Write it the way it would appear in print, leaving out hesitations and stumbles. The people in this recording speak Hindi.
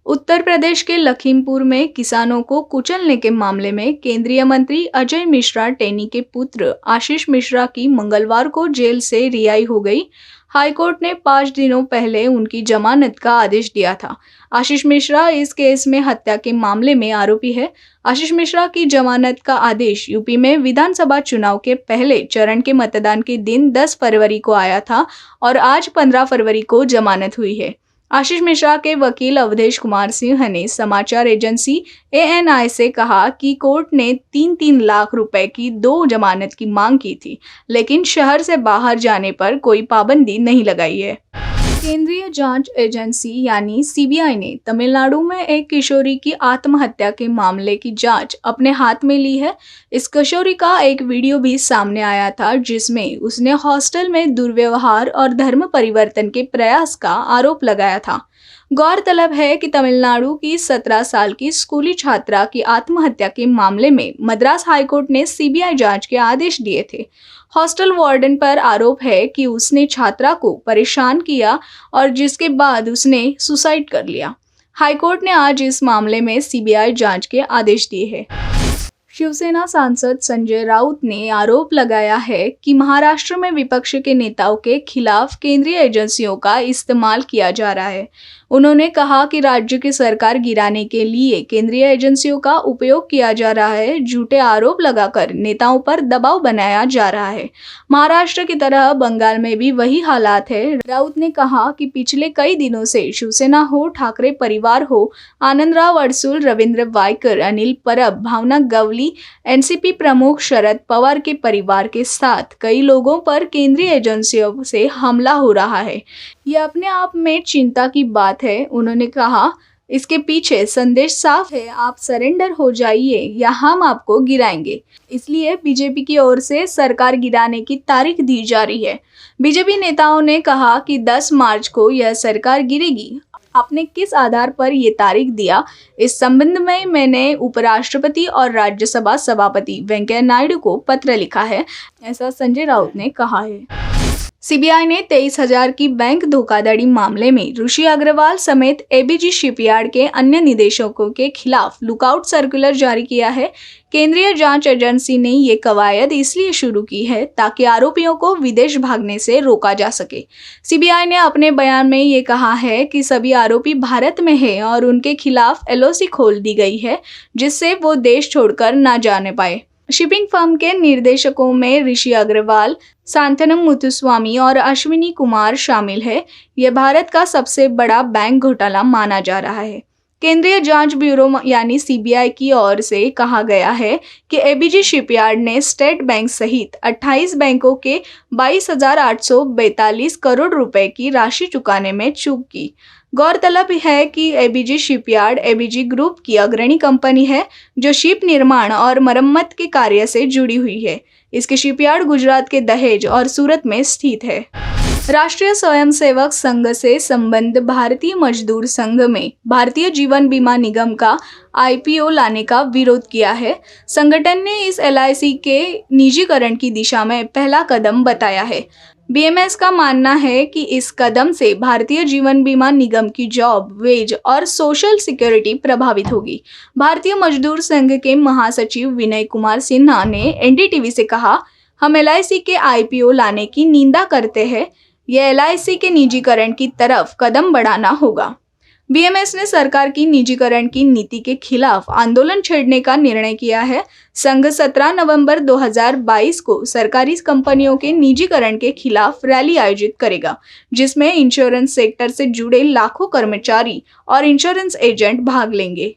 उत्तर प्रदेश के लखीमपुर में किसानों को कुचलने के मामले में केंद्रीय मंत्री अजय मिश्रा टेनी के पुत्र आशीष मिश्रा की मंगलवार को जेल से रिहाई हो गई। हाईकोर्ट ने 5 दिनों पहले उनकी जमानत का आदेश दिया था। आशीष मिश्रा इस केस में हत्या के मामले में आरोपी है। आशीष मिश्रा की जमानत का आदेश यूपी में विधानसभा चुनाव के पहले चरण के मतदान के दिन 10 फरवरी को आया था और आज 15 फरवरी को जमानत हुई है। आशीष मिश्रा के वकील अवधेश कुमार सिंह ने समाचार एजेंसी ANI से कहा कि कोर्ट ने 3-3 लाख रुपए की 2 जमानत की मांग की थी, लेकिन शहर से बाहर जाने पर कोई पाबंदी नहीं लगाई है। केंद्रीय जांच एजेंसी यानी CBI ने तमिलनाडु में एक किशोरी की आत्महत्या के मामले की जांच अपने हाथ में ली है। इस किशोरी का एक वीडियो भी सामने आया था जिसमें उसने हॉस्टल में दुर्व्यवहार और धर्म परिवर्तन के प्रयास का आरोप लगाया था। गौरतलब है कि तमिलनाडु की 17 साल की स्कूली छात्रा की आत्महत्या के मामले में मद्रास हाईकोर्ट ने CBI जांच के आदेश दिए थे। हॉस्टल वार्डन पर आरोप है कि उसने छात्रा को परेशान किया और जिसके बाद उसने सुसाइड कर लिया। हाईकोर्ट ने आज इस मामले में CBI जांच के आदेश दिए हैं। शिवसेना सांसद संजय राउत ने आरोप लगाया है कि महाराष्ट्र में विपक्ष के नेताओं के खिलाफ केंद्रीय एजेंसियों का इस्तेमाल किया जा रहा है। उन्होंने कहा कि राज्य की सरकार गिराने के लिए केंद्रीय एजेंसियों का उपयोग किया जा रहा है। झूठे आरोप लगाकर नेताओं पर दबाव बनाया जा रहा है। महाराष्ट्र की तरह बंगाल में भी वही हालात है। राउत ने कहा कि पिछले कई दिनों से शिवसेना हो, ठाकरे परिवार हो, आनंदराव अडसूळ, रवींद्र वायकर, अनिल परब, भावना गवली, NCP प्रमुख शरद पवार के परिवार के साथ कई लोगों पर केंद्रीय एजेंसियों से हमला हो रहा है। यह अपने आप में चिंता की बात है। उन्होंने कहा, इसके पीछे संदेश साफ है, आप सरेंडर हो जाइए या हम आपको गिराएंगे। इसलिए बीजेपी की ओर से सरकार गिराने की तारीख दी जा रही है। बीजेपी नेताओं ने कहा कि 10 मार्च को यह सरकार गिरेगी। आपने किस आधार पर ये तारीख दिया? इस संबंध में मैंने उपराष्ट्रपति और राज्यसभा सभापति वेंकैया नायडू को पत्र लिखा है, ऐसा संजय राउत ने कहा है। CBI ने 23,000 की बैंक धोखाधड़ी मामले में ऋषि अग्रवाल समेत ABG शिपयार्ड के अन्य निदेशकों के खिलाफ लुकआउट सर्कुलर जारी किया है। केंद्रीय जांच एजेंसी ने ये कवायद इसलिए शुरू की है ताकि आरोपियों को विदेश भागने से रोका जा सके। CBI ने अपने बयान में ये कहा है कि सभी आरोपी भारत में हैं और उनके खिलाफ LOC खोल दी गई है जिससे वो देश छोड़कर ना जाने पाए। शिपिंग फर्म के निर्देशकों में ऋषि अग्रवाल, सांथनम मुथुस्वामी और अश्विनी कुमार शामिल है। यह भारत का सबसे बड़ा बैंक घोटाला माना जा रहा है। केंद्रीय जांच ब्यूरो यानी CBI की ओर से कहा गया है कि ABG शिपयार्ड ने स्टेट बैंक सहित 28 बैंकों के 22,842 करोड़ रुपए की राशि चुकाने में चूक की। गौरतलब है कि ABG शिपयार्ड ABG ग्रुप की अग्रणी कंपनी है जो शिप निर्माण और मरम्मत के कार्य से जुड़ी हुई है। इसके शिपयार्ड गुजरात के दहेज और सूरत में स्थित है। राष्ट्रीय स्वयंसेवक संघ से संबद्ध भारतीय मजदूर संघ में भारतीय जीवन बीमा निगम का IPO लाने का विरोध किया है। संगठन ने इस LIC के निजीकरण की दिशा में पहला कदम बताया है। BMS का मानना है कि इस कदम से भारतीय जीवन बीमा निगम की जॉब, वेज और सोशल सिक्योरिटी प्रभावित होगी। भारतीय मजदूर संघ के महासचिव विनय कुमार सिन्हा ने NDTV से कहा, हम LIC के IPO लाने की निंदा करते हैं। यह LIC के निजीकरण की तरफ कदम बढ़ाना होगा। BMS ने सरकार की निजीकरण की नीति के खिलाफ आंदोलन छेड़ने का निर्णय किया है। संघ 17 नवंबर 2022 को सरकारी कंपनियों के निजीकरण के खिलाफ रैली आयोजित करेगा, जिसमें इंश्योरेंस सेक्टर से जुड़े लाखों कर्मचारी और इंश्योरेंस एजेंट भाग लेंगे।